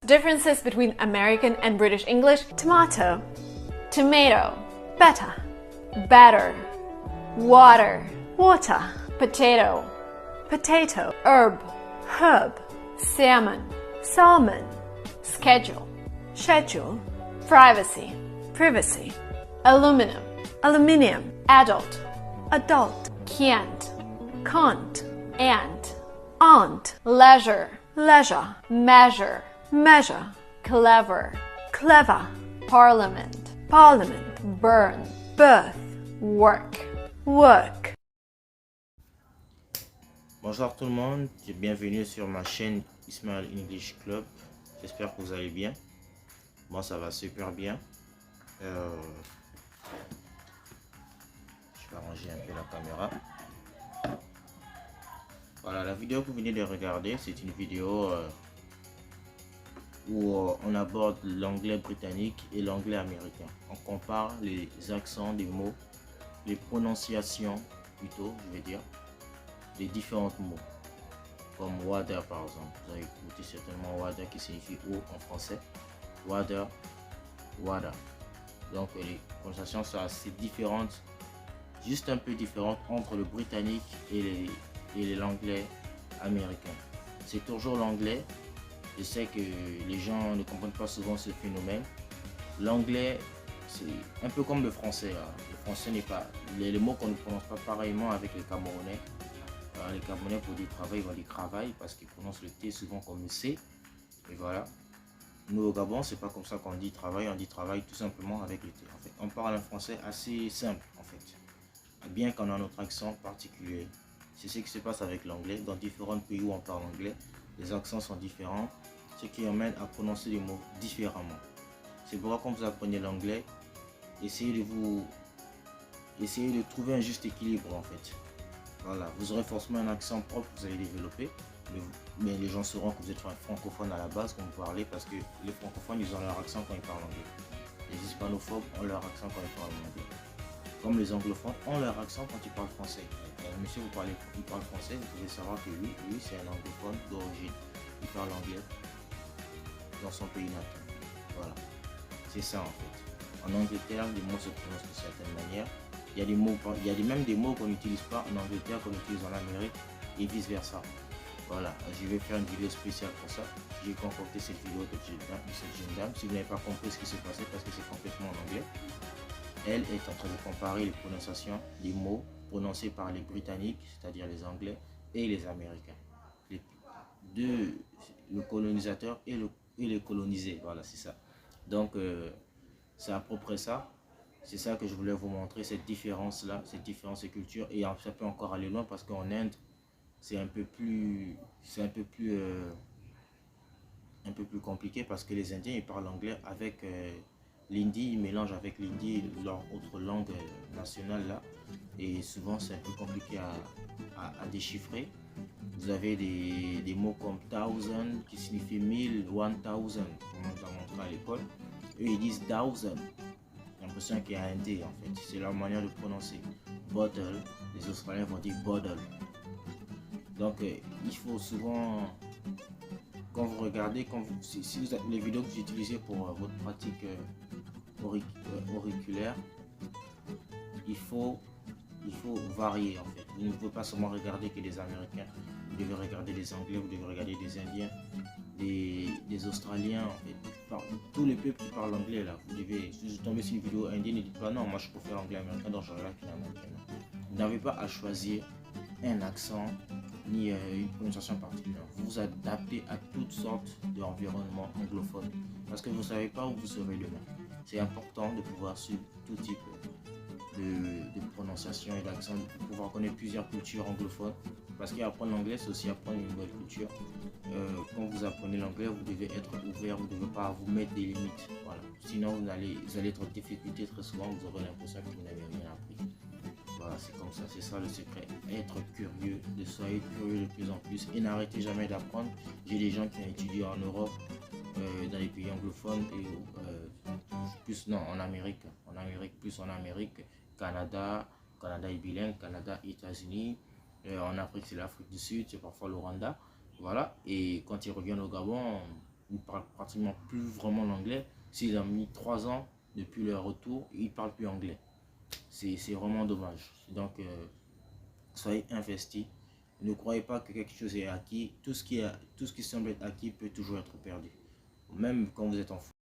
Differences between American and British English: tomato, tomato, better, batter, water, water, potato, potato, herb, herb, salmon, salmon, schedule, schedule, privacy, privacy, aluminum, aluminium, adult, adult, can't, and, aunt, leisure, leisure, measure, measure, clever, clever, parliament, parliament, burn, birth, work, work. Bonjour tout le monde, bienvenue sur ma chaîne Ismaël English Club. J'espère que vous allez bien. Moi ça va super bien. Je vais arranger un peu la caméra. Voilà, la vidéo que vous venez de regarder, c'est une vidéo où on aborde l'anglais britannique et l'anglais américain. On compare les accents des mots, les prononciations plutôt, je vais dire, des différents mots. Comme water par exemple. Vous avez écouté certainement water qui signifie eau en français. Water, water. Donc les prononciations sont assez différentes, juste un peu différentes entre le britannique et l'anglais américain. C'est toujours l'anglais. Je sais que les gens ne comprennent pas souvent ce phénomène. L'anglais, c'est un peu comme le français. Le français n'est pas... Les mots qu'on ne prononce pas pareillement avec les Camerounais. Les Camerounais, pour dire travail, ils vont dire travail parce qu'ils prononcent le T souvent comme le C. Et voilà. Nous, au Gabon, c'est pas comme ça qu'on dit travail. On dit travail tout simplement avec le T. En fait, on parle un français assez simple, en fait. Bien qu'on a notre accent particulier. C'est ce qui se passe avec l'anglais. Dans différents pays où on parle anglais, les accents sont différents, ce qui amène à prononcer les mots différemment. C'est pourquoi quand vous apprenez l'anglais, essayez de trouver un juste équilibre en fait. Voilà, vous aurez forcément un accent propre que vous allez développer, mais les gens sauront que vous êtes un francophone à la base quand vous parlez, parce que les francophones ils ont leur accent quand ils parlent anglais. Les hispanophones ont leur accent quand ils parlent anglais. Comme les anglophones ont leur accent quand ils parlent français. Monsieur, il parle français, vous pouvez savoir que lui c'est un anglophone d'origine. Il parle anglais dans son pays natal. Voilà, c'est ça en fait. En Angleterre, les mots se prononcent de certaines manières. Il y a même des mots qu'on n'utilise pas en Angleterre qu'on utilise en Amérique et vice versa. Voilà, je vais faire une vidéo spéciale pour ça. J'ai concocté cette vidéo de cette jeune dame. Si vous n'avez pas compris ce qui s'est passé parce que c'est complètement en anglais, elle est en train de comparer les prononciations des mots prononcés par les Britanniques, c'est-à-dire les Anglais et les Américains. Le colonisateur et les colonisés, voilà, c'est ça. Donc, c'est à peu près ça. C'est ça que je voulais vous montrer, cette différence-là, cette différence de culture. Et ça peut encore aller loin parce qu'en Inde, c'est un peu plus compliqué parce que les Indiens, ils parlent anglais avec... l'hindi, ils mélangent avec l'hindi leur autre langue nationale là, et souvent c'est un peu compliqué à déchiffrer. Vous avez des mots comme thousand qui signifie 1000, 1000, comme on nous a montré à l'école. Eux ils disent thousand, j'ai l'impression qu'il y a un D en fait, c'est leur manière de prononcer. Bottle, les Australiens vont dire bottle. Donc il faut souvent, quand vous regardez, si vous avez les vidéos que vous utilisez pour votre pratique auriculaire, il faut varier en fait. Vous ne pouvez pas seulement regarder que des Américains, vous devez regarder des Anglais, vous devez regarder des Indiens, des Australiens, en fait. Tous les peuples qui parlent anglais là. Vous devez, si vous tombez sur une vidéo indienne, ne dites pas non, moi je préfère l'anglais américain, donc je regarde l'américain. Vous n'avez pas à choisir un accent ni une prononciation particulière. Vous vous adaptez à toutes sortes d'environnements anglophones parce que vous ne savez pas où vous serez demain. C'est important de pouvoir suivre tout type de prononciation et d'accent, de pouvoir connaître plusieurs cultures anglophones, parce qu'apprendre l'anglais c'est aussi apprendre une nouvelle culture. Quand vous apprenez l'anglais, vous devez être ouvert, vous ne devez pas vous mettre des limites. Voilà. Sinon vous allez être en difficulté très souvent, vous aurez l'impression que vous n'avez rien appris. Voilà, c'est comme ça, c'est ça le secret. Être curieux, soyez curieux de plus en plus et n'arrêtez jamais d'apprendre. J'ai des gens qui ont étudié en Europe, dans les pays anglophones et plus non en Amérique, plus en Amérique, Canada est bilingue, Canada, États-Unis, en Afrique c'est l'Afrique du Sud, c'est parfois le Rwanda, voilà. Et quand ils reviennent au Gabon, il ne parle pratiquement plus vraiment l'anglais. S'il a mis 3 ans depuis leur retour, il ne parle plus anglais. C'est vraiment dommage. Donc, soyez investis. Ne croyez pas que quelque chose est acquis. Tout ce qui semble être acquis peut toujours être perdu. Même quand vous êtes enfant.